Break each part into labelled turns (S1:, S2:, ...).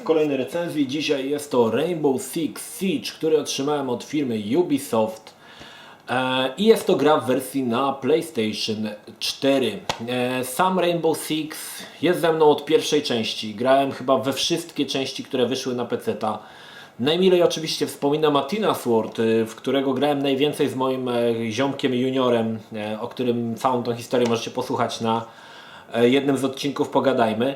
S1: Kolejnej recenzji. Dzisiaj jest to Rainbow Six Siege, który otrzymałem od firmy Ubisoft. I jest to gra w wersji na PlayStation 4. Sam Rainbow Six jest ze mną od pierwszej części. Grałem chyba we wszystkie części, które wyszły na PC-ta. Najmilej oczywiście wspominam Athena Sword, w którego grałem najwięcej z moim ziomkiem juniorem, o którym całą tą historię możecie posłuchać na jednym z odcinków Pogadajmy.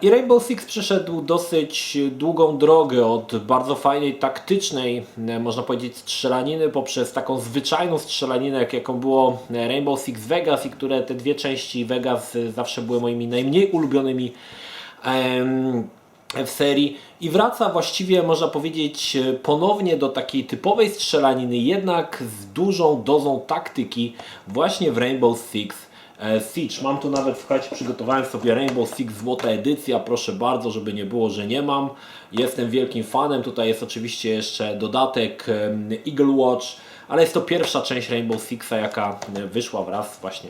S1: I Rainbow Six przeszedł dosyć długą drogę od bardzo fajnej, taktycznej, można powiedzieć, strzelaniny, poprzez taką zwyczajną strzelaninę, jaką było Rainbow Six Vegas, i które te dwie części Vegas zawsze były moimi najmniej ulubionymi w serii, i wraca właściwie, można powiedzieć, ponownie do takiej typowej strzelaniny, jednak z dużą dozą taktyki właśnie w Rainbow Six Siege. Mam tu nawet, słuchajcie, przygotowałem sobie Rainbow Six złota edycja, proszę bardzo, żeby nie było, że nie mam. Jestem wielkim fanem, tutaj jest oczywiście jeszcze dodatek Eagle Watch, ale jest to pierwsza część Rainbow Sixa, jaka wyszła wraz właśnie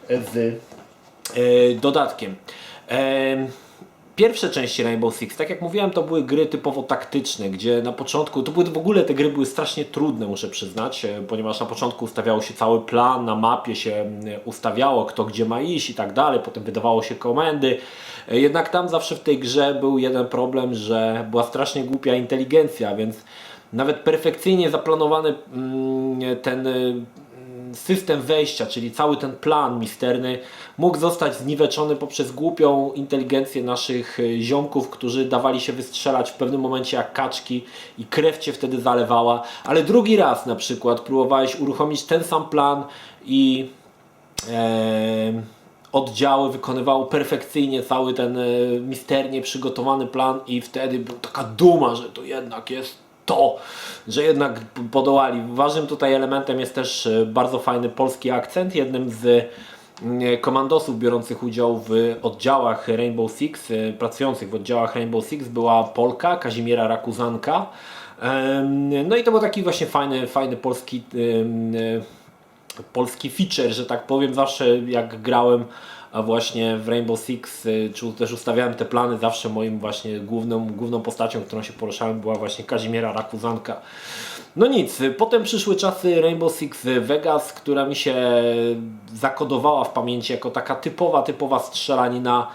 S1: z dodatkiem. Pierwsze części Rainbow Six, tak jak mówiłem, to były gry typowo taktyczne, gdzie na początku, w ogóle te gry były strasznie trudne, muszę przyznać, ponieważ na początku ustawiało się cały plan, na mapie się ustawiało, kto gdzie ma iść i tak dalej, potem wydawało się komendy. Jednak tam zawsze w tej grze był jeden problem, że była strasznie głupia inteligencja, więc nawet perfekcyjnie zaplanowany ten system wejścia, czyli cały ten plan misterny, mógł zostać zniweczony poprzez głupią inteligencję naszych ziomków, którzy dawali się wystrzelać w pewnym momencie jak kaczki i krew cię wtedy zalewała, ale drugi raz na przykład próbowałeś uruchomić ten sam plan i oddziały wykonywały perfekcyjnie cały ten misternie przygotowany plan, i wtedy była taka duma, że to jednak jest to, że jednak podołali. Ważnym tutaj elementem jest też bardzo fajny polski akcent. Jednym z komandosów biorących udział w oddziałach Rainbow Six, pracujących w oddziałach Rainbow Six, była Polka, Kazimiera Rakuzanka. No i to był taki właśnie fajny polski feature, że tak powiem. Zawsze jak grałem właśnie w Rainbow Six, czy też ustawiałem te plany, zawsze moim właśnie główną postacią, którą się poruszałem, była właśnie Kazimiera Rakuzanka. No nic, potem przyszły czasy Rainbow Six Vegas, która mi się zakodowała w pamięci jako taka typowa strzelanina.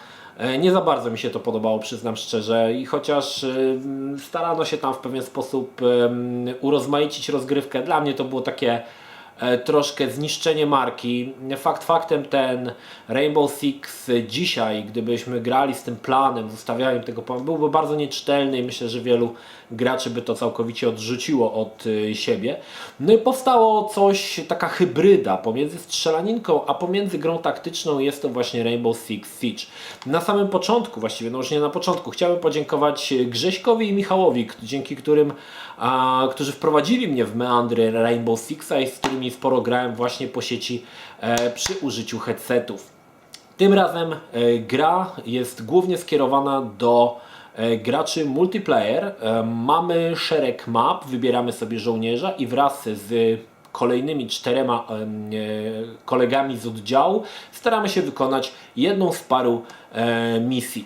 S1: Nie za bardzo mi się to podobało, przyznam szczerze, i chociaż starano się tam w pewien sposób urozmaicić rozgrywkę, dla mnie to było takie troszkę zniszczenie marki. Fakt faktem, ten Rainbow Six dzisiaj, gdybyśmy grali z tym planem, z ustawianiem tego planu, byłby bardzo nieczytelny i myślę, że wielu graczy by to całkowicie odrzuciło od siebie. No i powstało coś, taka hybryda pomiędzy strzelaninką, a pomiędzy grą taktyczną. Jest to właśnie Rainbow Six Siege. Na samym początku, właściwie, no już nie na początku, chciałbym podziękować Grześkowi i Michałowi, dzięki którym którzy wprowadzili mnie w meandry Rainbow Sixa i z którymi sporo grałem właśnie po sieci przy użyciu headsetów. Tym razem gra jest głównie skierowana do graczy multiplayer. Mamy szereg map, wybieramy sobie żołnierza i wraz z kolejnymi 4 kolegami z oddziału staramy się wykonać jedną z paru misji.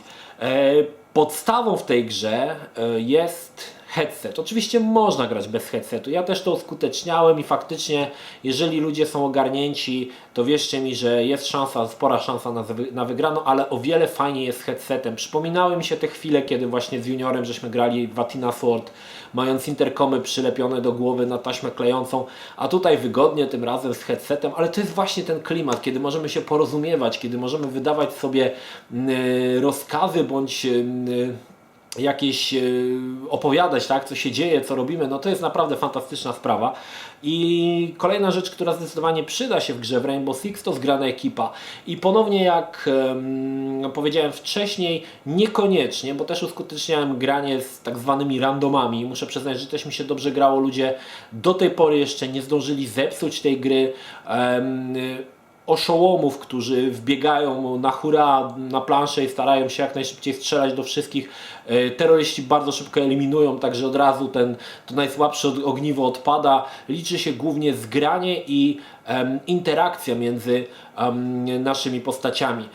S1: Podstawą w tej grze jest headset. Oczywiście można grać bez headsetu. Ja też to uskuteczniałem i faktycznie, jeżeli ludzie są ogarnięci, to wierzcie mi, że jest szansa, spora szansa na wygraną, ale o wiele fajniej jest z headsetem. Przypominały mi się te chwile, kiedy właśnie z juniorem żeśmy grali w Athena Sword, mając interkomy przylepione do głowy na taśmę klejącą, a tutaj wygodnie tym razem z headsetem, ale to jest właśnie ten klimat, kiedy możemy się porozumiewać, kiedy możemy wydawać sobie rozkazy bądź jakieś opowiadać, tak, co się dzieje, co robimy. No to jest naprawdę fantastyczna sprawa. I kolejna rzecz, która zdecydowanie przyda się w grze w Rainbow Six, to zgrana ekipa. I ponownie, jak powiedziałem wcześniej, niekoniecznie, bo też uskuteczniałem granie z tak zwanymi randomami. Muszę przyznać, że też mi się dobrze grało. Ludzie do tej pory jeszcze nie zdążyli zepsuć tej gry. Oszołomów, którzy wbiegają na hura na planszę i starają się jak najszybciej strzelać do wszystkich. Terroryści bardzo szybko eliminują, także od razu to najsłabsze ogniwo odpada. Liczy się głównie zgranie i interakcja między naszymi postaciami.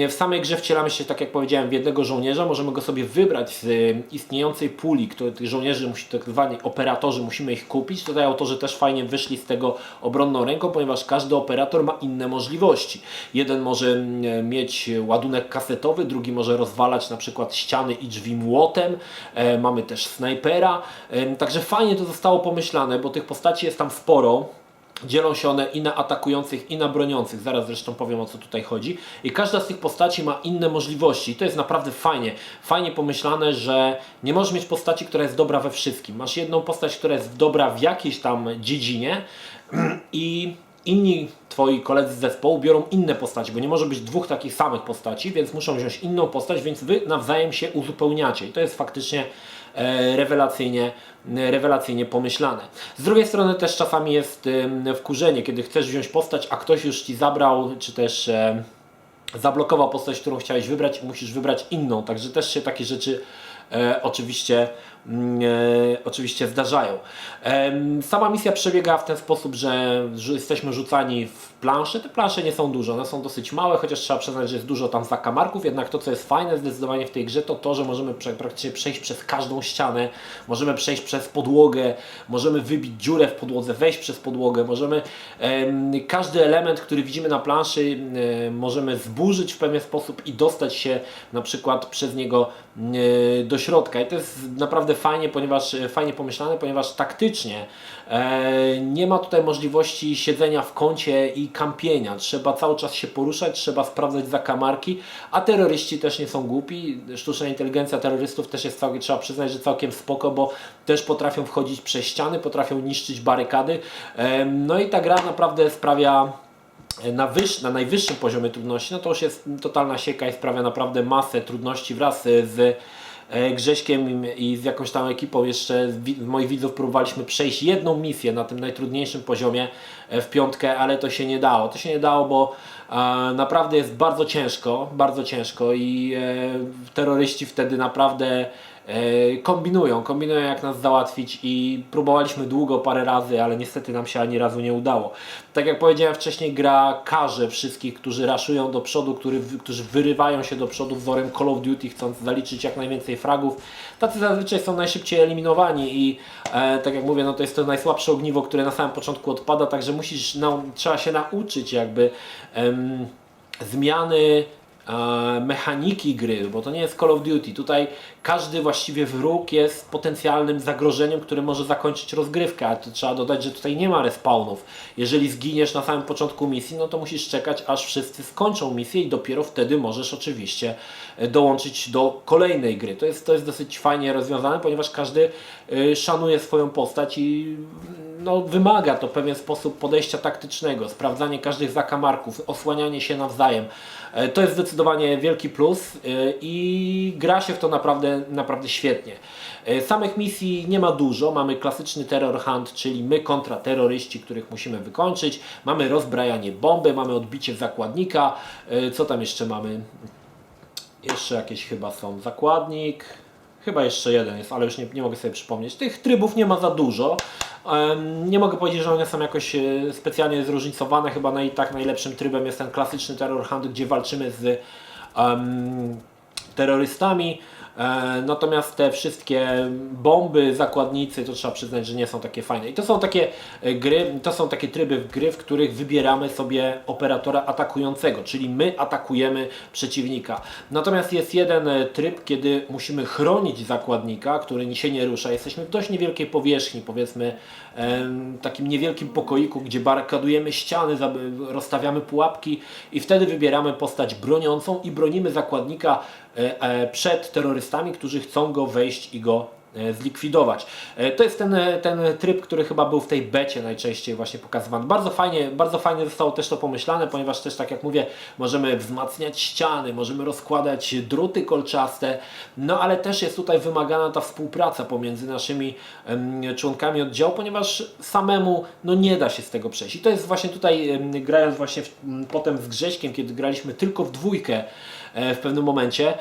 S1: W samej grze wcielamy się, tak jak powiedziałem, w jednego żołnierza. Możemy go sobie wybrać z istniejącej puli, tych żołnierzy, tak zwani operatorzy, musimy ich kupić. Tutaj autorzy też fajnie wyszli z tego obronną ręką, ponieważ każdy operator ma inne możliwości. Jeden może mieć ładunek kasetowy, drugi może rozwalać na przykład ściany i drzwi młotem. Mamy też snajpera. Także fajnie to zostało pomyślane, bo tych postaci jest tam sporo. Dzielą się one i na atakujących, i na broniących. Zaraz zresztą powiem, o co tutaj chodzi. I każda z tych postaci ma inne możliwości. I to jest naprawdę fajnie pomyślane, że nie możesz mieć postaci, która jest dobra we wszystkim. Masz jedną postać, która jest dobra w jakiejś tam dziedzinie i inni twoi koledzy z zespołu biorą inne postaci, bo nie może być dwóch takich samych postaci, więc muszą wziąć inną postać, więc wy nawzajem się uzupełniacie. I to jest faktycznie rewelacyjnie pomyślane. Z drugiej strony też czasami jest wkurzenie, kiedy chcesz wziąć postać, a ktoś już ci zabrał, czy też zablokował postać, którą chciałeś wybrać i musisz wybrać inną. Także też się takie rzeczy oczywiście zdarzają. Sama misja przebiega w ten sposób, że jesteśmy rzucani w plansze. Te plansze nie są duże, one są dosyć małe, chociaż trzeba przyznać, że jest dużo tam zakamarków, jednak to, co jest fajne zdecydowanie w tej grze, to że możemy praktycznie przejść przez każdą ścianę, możemy przejść przez podłogę, możemy wybić dziurę w podłodze, wejść przez podłogę, możemy każdy element, który widzimy na planszy, możemy zburzyć w pewien sposób i dostać się na przykład przez niego do środka. I to jest naprawdę fajnie pomyślane, ponieważ taktycznie nie ma tutaj możliwości siedzenia w kącie i kampienia. Trzeba cały czas się poruszać, trzeba sprawdzać zakamarki, a terroryści też nie są głupi. Sztuczna inteligencja terrorystów też jest trzeba przyznać, że całkiem spoko, bo też potrafią wchodzić przez ściany, potrafią niszczyć barykady. No i ta gra naprawdę sprawia na najwyższym poziomie trudności, no to już jest totalna sieka i sprawia naprawdę masę trudności. Wraz z Grześkiem i z jakąś tam ekipą jeszcze moich widzów próbowaliśmy przejść jedną misję na tym najtrudniejszym poziomie w piątkę, ale to się nie dało. To się nie dało, bo naprawdę jest bardzo ciężko i terroryści wtedy naprawdę kombinują jak nas załatwić i próbowaliśmy długo parę razy, ale niestety nam się ani razu nie udało. Tak jak powiedziałem wcześniej, gra karze wszystkich, którzy raszują do przodu, którzy wyrywają się do przodu wzorem Call of Duty, chcąc zaliczyć jak najwięcej fragów. Tacy zazwyczaj są najszybciej eliminowani i tak jak mówię, no to jest to najsłabsze ogniwo, które na samym początku odpada, także trzeba się nauczyć jakby zmiany mechaniki gry, bo to nie jest Call of Duty. Tutaj każdy właściwie wróg jest potencjalnym zagrożeniem, które może zakończyć rozgrywkę, a to trzeba dodać, że tutaj nie ma respawnów. Jeżeli zginiesz na samym początku misji, no to musisz czekać, aż wszyscy skończą misję i dopiero wtedy możesz oczywiście dołączyć do kolejnej gry. To jest dosyć fajnie rozwiązane, ponieważ każdy szanuje swoją postać i no, wymaga to pewien sposób podejścia taktycznego, sprawdzanie każdych zakamarków, osłanianie się nawzajem. To jest zdecydowanie wielki plus i gra się w to naprawdę świetnie. Samych misji nie ma dużo. Mamy klasyczny terror hunt, czyli my kontra terroryści, których musimy wykończyć. Mamy rozbrajanie bomby, mamy odbicie zakładnika. Co tam jeszcze mamy? Jeszcze jakieś chyba są. Zakładnik. Chyba jeszcze jeden jest, ale już nie mogę sobie przypomnieć. Tych trybów nie ma za dużo. Nie mogę powiedzieć, że one są jakoś specjalnie zróżnicowane. Chyba najlepszym trybem jest ten klasyczny terror hunt, gdzie walczymy z terrorystami. Natomiast te wszystkie bomby, zakładnicy, to trzeba przyznać, że nie są takie fajne. I to są takie tryby w gry, w których wybieramy sobie operatora atakującego, czyli my atakujemy przeciwnika. Natomiast jest jeden tryb, kiedy musimy chronić zakładnika, który się nie rusza. Jesteśmy w dość niewielkiej powierzchni, powiedzmy takim niewielkim pokoiku, gdzie barykadujemy ściany, rozstawiamy pułapki i wtedy wybieramy postać broniącą i bronimy zakładnika przed terrorystami, którzy chcą go wejść i go zlikwidować. To jest ten tryb, który chyba był w tej becie najczęściej właśnie pokazywany. Bardzo fajnie zostało też to pomyślane, ponieważ też, tak jak mówię, możemy wzmacniać ściany, możemy rozkładać druty kolczaste, no ale też jest tutaj wymagana ta współpraca pomiędzy naszymi członkami oddziału, ponieważ samemu no nie da się z tego przejść. I to jest właśnie tutaj, grając właśnie potem z Grześkiem, kiedy graliśmy tylko w dwójkę, w pewnym momencie.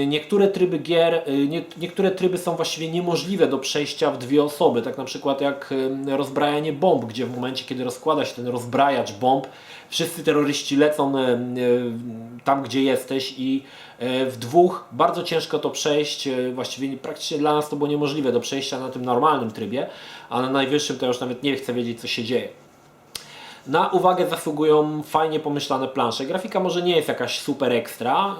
S1: Niektóre tryby gier, niektóre tryby są właściwie niemożliwe do przejścia w dwie osoby, tak na przykład jak rozbrajanie bomb, gdzie w momencie, kiedy rozkłada się ten rozbrajacz bomb, wszyscy terroryści lecą tam, gdzie jesteś i w dwóch bardzo ciężko to przejść, właściwie praktycznie dla nas to było niemożliwe do przejścia na tym normalnym trybie, a na najwyższym to już nawet nie chcę wiedzieć, co się dzieje. Na uwagę zasługują fajnie pomyślane plansze. Grafika może nie jest jakaś super ekstra,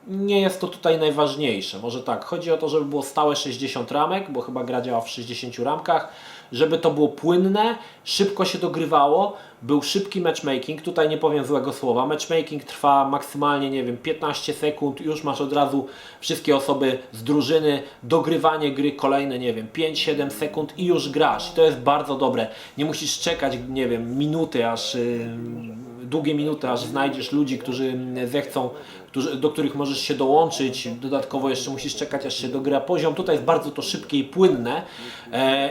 S1: nie jest to tutaj najważniejsze. Może tak, chodzi o to, żeby było stałe 60 ramek, bo chyba gra działa w 60 ramkach, żeby to było płynne, szybko się dogrywało, był szybki matchmaking, tutaj nie powiem złego słowa, matchmaking trwa maksymalnie, nie wiem, 15 sekund, już masz od razu wszystkie osoby z drużyny, dogrywanie gry kolejne, nie wiem, 5-7 sekund i już grasz. I to jest bardzo dobre, nie musisz czekać, nie wiem, minuty, aż długie minuty, aż znajdziesz ludzi, którzy zechcą, do których możesz się dołączyć, dodatkowo jeszcze musisz czekać, aż się dogra poziom. Tutaj jest bardzo to szybkie i płynne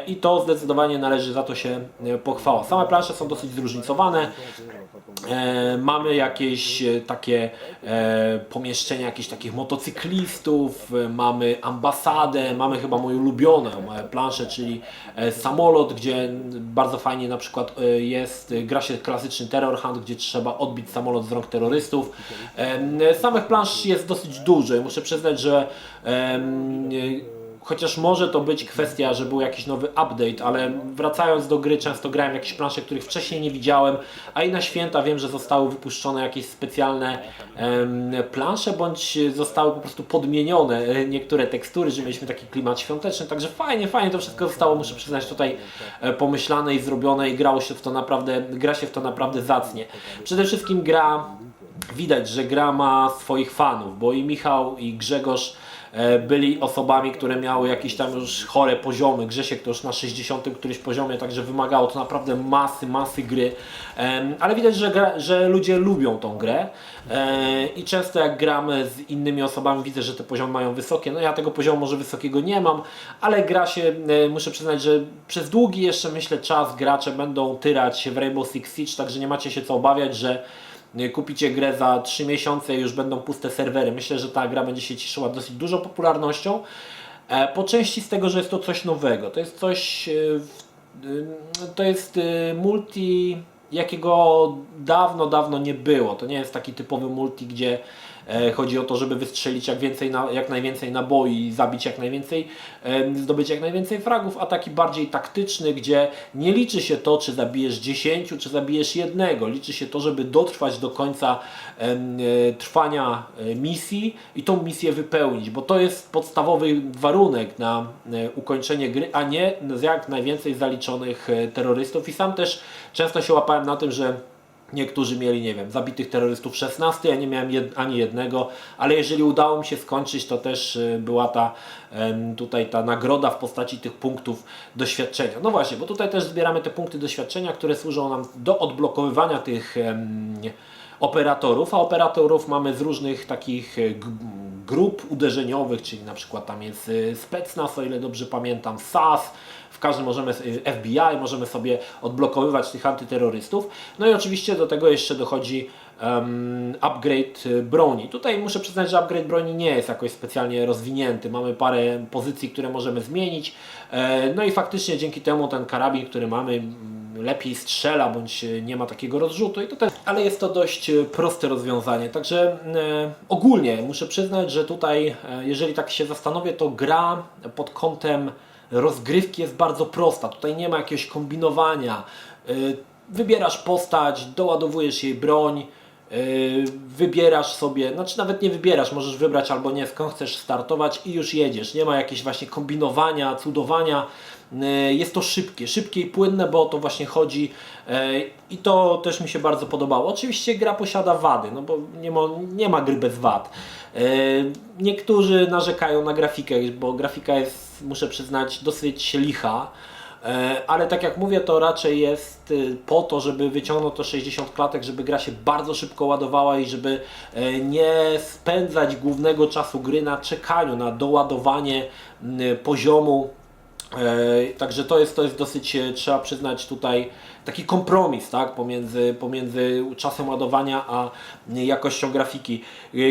S1: i to zdecydowanie należy za to się pochwała. Same plansze są dosyć zróżnicowane. Mamy jakieś takie pomieszczenia jakichś takich motocyklistów, mamy ambasadę, mamy chyba moją ulubioną planszę, czyli samolot, gdzie bardzo fajnie na przykład gra się klasyczny Terror Hunt, gdzie trzeba odbić samolot z rąk terrorystów. Samych plansz jest dosyć dużo i muszę przyznać, że chociaż może to być kwestia, że był jakiś nowy update, ale wracając do gry często grałem jakieś plansze, których wcześniej nie widziałem, a i na święta wiem, że zostały wypuszczone jakieś specjalne plansze, bądź zostały po prostu podmienione niektóre tekstury, że mieliśmy taki klimat świąteczny, także fajnie to wszystko zostało, muszę przyznać, tutaj pomyślane i zrobione i gra się w to naprawdę zacnie. Przede wszystkim widać, że gra ma swoich fanów, bo i Michał, i Grzegorz byli osobami, które miały jakieś tam już chore poziomy. Grzesiek to już na 60 którymś poziomie, także wymagało to naprawdę masy gry. Ale widać, że ludzie lubią tą grę i często jak gramy z innymi osobami widzę, że te poziomy mają wysokie. No ja tego poziomu może wysokiego nie mam, ale gra się, muszę przyznać, że przez długi jeszcze myślę czas gracze będą tyrać w Rainbow Six Siege, także nie macie się co obawiać, że kupicie grę za 3 miesiące i już będą puste serwery. Myślę, że ta gra będzie się cieszyła dosyć dużą popularnością. Po części z tego, że jest to coś nowego. To jest coś... To jest multi, jakiego dawno nie było. To nie jest taki typowy multi, gdzie chodzi o to, żeby wystrzelić jak najwięcej naboi i zabić jak najwięcej, zdobyć jak najwięcej fragów, a taki bardziej taktyczny, gdzie nie liczy się to, czy zabijesz 10, czy zabijesz jednego. Liczy się to, żeby dotrwać do końca trwania misji i tą misję wypełnić, bo to jest podstawowy warunek na ukończenie gry, a nie z jak najwięcej zaliczonych terrorystów. I sam też często się łapałem na tym, że niektórzy mieli, nie wiem, zabitych terrorystów 16, ja nie miałem ani jednego, ale jeżeli udało mi się skończyć, to też była ta nagroda w postaci tych punktów doświadczenia. No właśnie, bo tutaj też zbieramy te punkty doświadczenia, które służą nam do odblokowywania tych operatorów, a operatorów mamy z różnych takich grup uderzeniowych, czyli na przykład tam jest Specnaz, o ile dobrze pamiętam, SAS, w każdym FBI, możemy sobie odblokowywać tych antyterrorystów. No i oczywiście do tego jeszcze dochodzi upgrade broni. Tutaj muszę przyznać, że upgrade broni nie jest jakoś specjalnie rozwinięty. Mamy parę pozycji, które możemy zmienić. No i faktycznie dzięki temu ten karabin, który mamy, lepiej strzela, bądź nie ma takiego rozrzutu. Ale jest to dość proste rozwiązanie. Także ogólnie muszę przyznać, że tutaj, jeżeli tak się zastanowię, to gra pod kątem rozgrywki jest bardzo prosta. Tutaj nie ma jakiegoś kombinowania. Wybierasz postać, doładowujesz jej broń, wybierasz sobie, znaczy nawet nie wybierasz, możesz wybrać albo nie, skąd chcesz startować i już jedziesz. Nie ma jakiegoś właśnie kombinowania, cudowania. Jest to szybkie i płynne, bo o to właśnie chodzi i to też mi się bardzo podobało. Oczywiście gra posiada wady, no bo nie ma gry bez wad. Niektórzy narzekają na grafikę, bo grafika jest, muszę przyznać, dosyć licha. Ale tak jak mówię, to raczej jest po to, żeby wyciągnąć to 60 klatek, żeby gra się bardzo szybko ładowała i żeby nie spędzać głównego czasu gry na czekaniu, na doładowanie poziomu Także to jest dosyć, trzeba przyznać tutaj, taki kompromis, tak, pomiędzy czasem ładowania a jakością grafiki.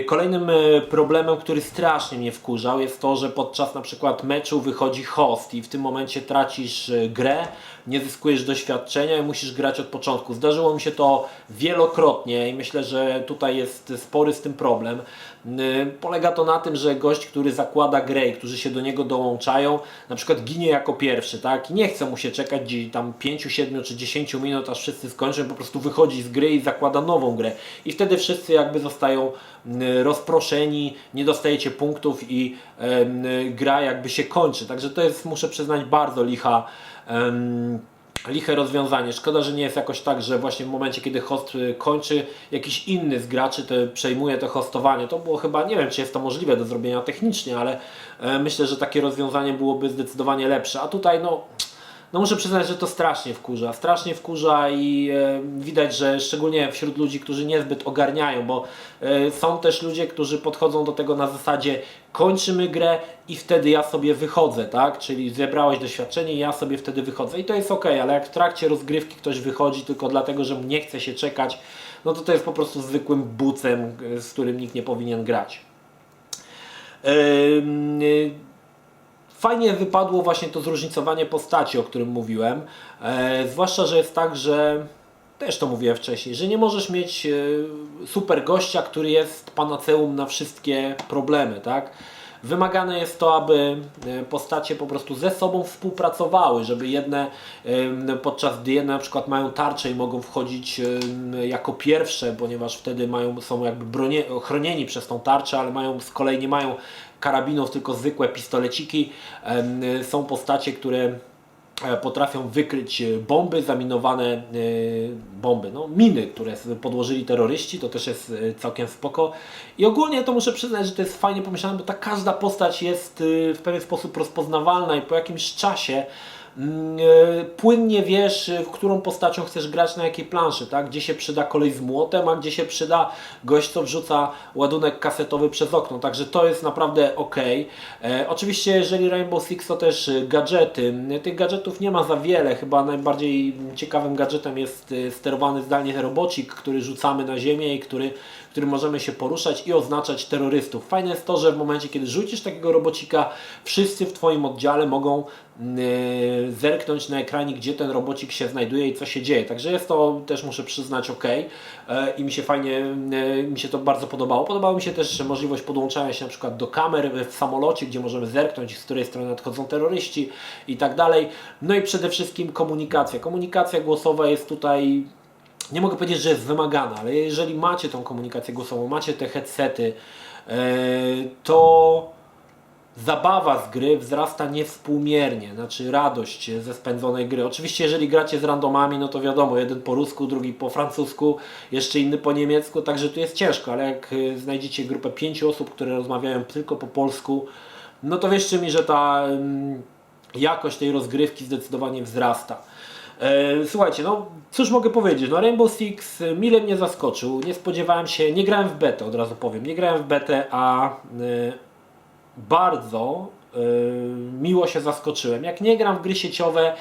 S1: Kolejnym problemem, który strasznie mnie wkurzał, jest to, że podczas na przykład meczu wychodzi host i w tym momencie tracisz grę, nie zyskujesz doświadczenia i musisz grać od początku. Zdarzyło mi się to wielokrotnie i myślę, że tutaj jest spory z tym problem. Polega to na tym, że gość, który zakłada grę i którzy się do niego dołączają, na przykład ginie jako pierwszy, tak? I nie chce mu się czekać tam 5, 7 czy 10 minut, aż wszyscy skończą, po prostu wychodzi z gry i zakłada nową grę. I wtedy wszyscy jakby zostają rozproszeni, nie dostajecie punktów i gra jakby się kończy. Także to jest, muszę przyznać, bardzo liche rozwiązanie. Szkoda, że nie jest jakoś tak, że właśnie w momencie, kiedy host kończy, jakiś inny z graczy przejmuje to hostowanie. To było chyba, nie wiem, czy jest to możliwe do zrobienia technicznie, ale myślę, że takie rozwiązanie byłoby zdecydowanie lepsze. A tutaj no muszę przyznać, że to strasznie wkurza i widać, że szczególnie wśród ludzi, którzy niezbyt ogarniają, bo są też ludzie, którzy podchodzą do tego na zasadzie kończymy grę i wtedy ja sobie wychodzę, tak? Czyli zebrałeś doświadczenie i ja sobie wtedy wychodzę i to jest ok, ale jak w trakcie rozgrywki ktoś wychodzi tylko dlatego, że mu nie chce się czekać, no to jest po prostu zwykłym bucem, z którym nikt nie powinien grać. Fajnie wypadło właśnie to zróżnicowanie postaci, o którym mówiłem. Zwłaszcza, że jest tak, że też to mówiłem wcześniej, że nie możesz mieć super gościa, który jest panaceum na wszystkie problemy, tak? Wymagane jest to, aby postacie po prostu ze sobą współpracowały, żeby podczas gdy jedne na przykład mają tarczę i mogą wchodzić jako pierwsze, ponieważ wtedy są jakby chronieni przez tą tarczę, ale z kolei nie mają karabinów, tylko zwykłe pistoleciki. Są postacie, które potrafią wykryć bomby, zaminowane bomby, miny, które podłożyli terroryści, to też jest całkiem spoko. I ogólnie to muszę przyznać, że to jest fajnie pomyślane, bo każda postać jest w pewien sposób rozpoznawalna i po jakimś czasie płynnie wiesz, w którą postacią chcesz grać na jakiej planszy, tak? Gdzie się przyda kolej z młotem, a gdzie się przyda gość, co wrzuca ładunek kasetowy przez okno. Także to jest naprawdę ok. Oczywiście, jeżeli Rainbow Six, to też gadżety. Tych gadżetów nie ma za wiele. Chyba najbardziej ciekawym gadżetem jest sterowany zdalnie robocik, który rzucamy na ziemię i którym możemy się poruszać i oznaczać terrorystów. Fajne jest to, że w momencie, kiedy rzucisz takiego robocika, wszyscy w Twoim oddziale mogą zerknąć na ekranie, gdzie ten robocik się znajduje i co się dzieje. Także jest to też, muszę przyznać, ok. I mi się to bardzo podobało. Podobała mi się też możliwość podłączania się na przykład do kamer w samolocie, gdzie możemy zerknąć, z której strony nadchodzą terroryści i tak dalej. No i przede wszystkim komunikacja. Komunikacja głosowa jest tutaj, nie mogę powiedzieć, że jest wymagana, ale jeżeli macie tą komunikację głosową, macie te headsety, to zabawa z gry wzrasta niewspółmiernie, znaczy radość ze spędzonej gry. Oczywiście jeżeli gracie z randomami, no to wiadomo, jeden po rusku, drugi po francusku, jeszcze inny po niemiecku, także tu jest ciężko, ale jak znajdziecie grupę 5 osób, które rozmawiają tylko po polsku, no to wierzcie mi, że ta jakość tej rozgrywki zdecydowanie wzrasta. Słuchajcie, cóż mogę powiedzieć, Rainbow Six mile mnie zaskoczył, nie spodziewałem się, nie grałem w betę, od razu powiem, nie grałem w betę, a bardzo miło się zaskoczyłem. Jak nie gram w gry sieciowe,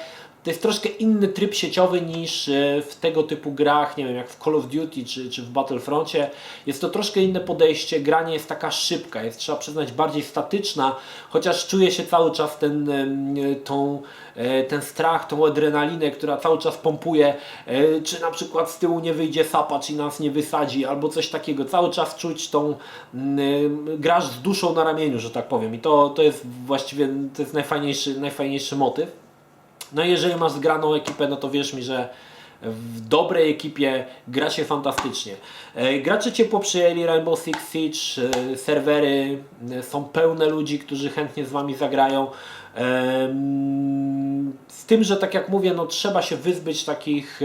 S1: to jest troszkę inny tryb sieciowy niż w tego typu grach, nie wiem, jak w Call of Duty czy w Battlefroncie. Jest to troszkę inne podejście, gra nie jest taka szybka, jest, trzeba przyznać, bardziej statyczna, chociaż czuje się cały czas ten strach, tą adrenalinę, która cały czas pompuje, czy na przykład z tyłu nie wyjdzie sapacz i nas nie wysadzi, albo coś takiego. Cały czas czuć grasz z duszą na ramieniu, że tak powiem. I to jest właściwie najfajniejszy motyw. No i jeżeli masz zgraną ekipę, no to wierz mi, że w dobrej ekipie gra się fantastycznie. Gracze ciepło przyjęli Rainbow Six Siege, serwery są pełne ludzi, którzy chętnie z Wami zagrają. Z tym, że tak jak mówię, trzeba się wyzbyć takich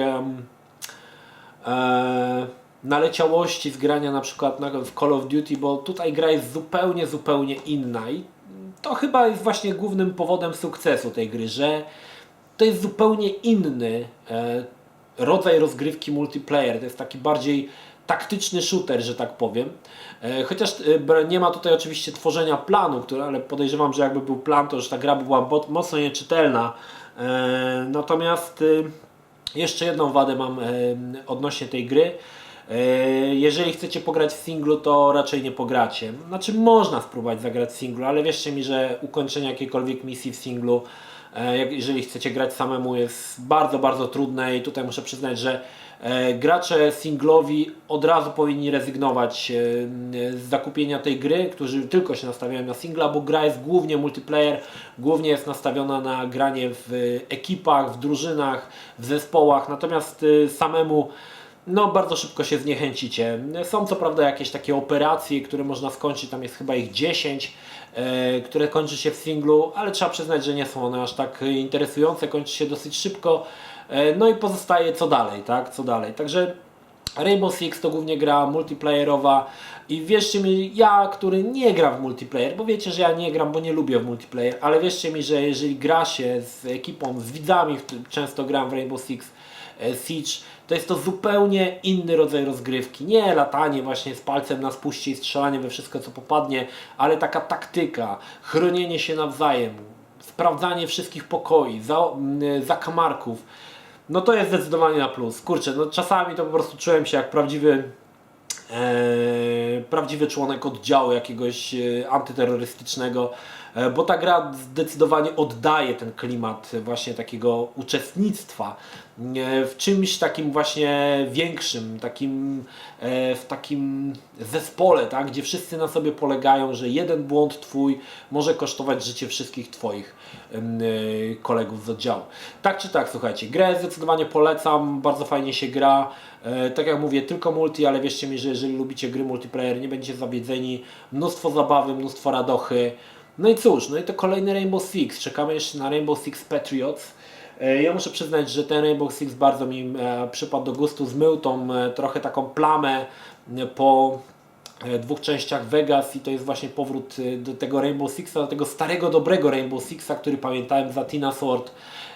S1: naleciałości z grania na przykład w Call of Duty, bo tutaj gra jest zupełnie inna i to chyba jest właśnie głównym powodem sukcesu tej gry, że to jest zupełnie inny rodzaj rozgrywki multiplayer. To jest taki bardziej taktyczny shooter, że tak powiem. Chociaż nie ma tutaj oczywiście tworzenia planu, ale podejrzewam, że jakby był plan, to już ta gra by była mocno nieczytelna. Natomiast jeszcze jedną wadę mam odnośnie tej gry. Jeżeli chcecie pograć w singlu, to raczej nie pogracie. Znaczy można spróbować zagrać w singlu, ale wierzcie mi, że ukończenie jakiejkolwiek misji w singlu, jeżeli chcecie grać samemu, jest bardzo, bardzo trudne i tutaj muszę przyznać, że gracze singlowi od razu powinni rezygnować z zakupienia tej gry, którzy tylko się nastawiają na singla, bo gra jest głównie multiplayer, głównie jest nastawiona na granie w ekipach, w drużynach, w zespołach, natomiast samemu no bardzo szybko się zniechęcicie. Są co prawda jakieś takie operacje, które można skończyć, tam jest chyba ich 10, które kończy się w singlu, ale trzeba przyznać, że nie są one aż tak interesujące, kończy się dosyć szybko. No i pozostaje co dalej, tak? Co dalej. Także Rainbow Six to głównie gra multiplayerowa i wierzcie mi, ja, który nie gra w multiplayer, bo wiecie, że ja nie gram, bo nie lubię w multiplayer, ale wierzcie mi, że jeżeli gra się z ekipą, z widzami, często gram w Rainbow Six Siege, to jest to zupełnie inny rodzaj rozgrywki. Nie latanie właśnie z palcem na spuście i strzelanie we wszystko co popadnie, ale taka taktyka, chronienie się nawzajem, sprawdzanie wszystkich pokoi, zakamarków. No to jest zdecydowanie na plus. Kurczę, no czasami to po prostu czułem się jak prawdziwy członek oddziału jakiegoś antyterrorystycznego, bo ta gra zdecydowanie oddaje ten klimat właśnie takiego uczestnictwa w czymś takim właśnie większym, w takim zespole, tak, gdzie wszyscy na sobie polegają, że jeden błąd Twój może kosztować życie wszystkich Twoich kolegów z oddziału. Tak czy tak, słuchajcie, grę zdecydowanie polecam, bardzo fajnie się gra. Tak jak mówię, tylko multi, ale wierzcie mi, że jeżeli lubicie gry multiplayer, nie będziecie zawiedzeni. Mnóstwo zabawy, mnóstwo radochy. No i cóż, no i to kolejny Rainbow Six. Czekamy jeszcze na Rainbow Six Patriots. Ja muszę przyznać, że ten Rainbow Six bardzo mi przypadł do gustu. Zmył tą trochę taką plamę po dwóch częściach Vegas i to jest właśnie powrót do tego Rainbow Sixa, do tego starego, dobrego Rainbow Sixa, który pamiętałem za Tina Sword,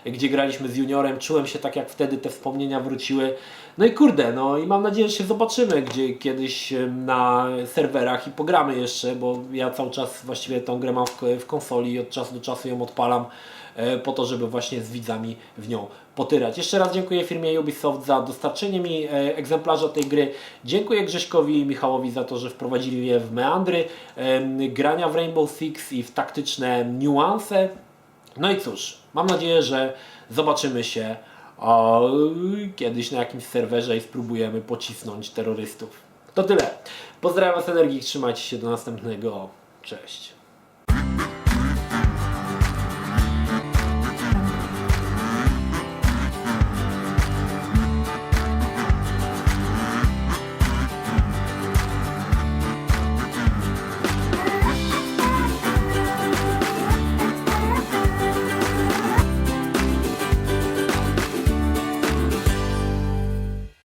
S1: gdzie graliśmy z juniorem, czułem się tak jak wtedy, te wspomnienia wróciły. No i kurde, no i mam nadzieję, że się zobaczymy kiedyś na serwerach i pogramy jeszcze, bo ja cały czas właściwie tą grę mam w konsoli i od czasu do czasu ją odpalam po to, żeby właśnie z widzami w nią potyrać. Jeszcze raz dziękuję firmie Ubisoft za dostarczenie mi egzemplarza tej gry. Dziękuję Grześkowi i Michałowi za to, że wprowadzili mnie w meandry grania w Rainbow Six i w taktyczne niuanse. No i cóż, mam nadzieję, że zobaczymy się kiedyś na jakimś serwerze i spróbujemy pocisnąć terrorystów. To tyle. Pozdrawiam Was, Energii, trzymajcie się, do następnego. Cześć.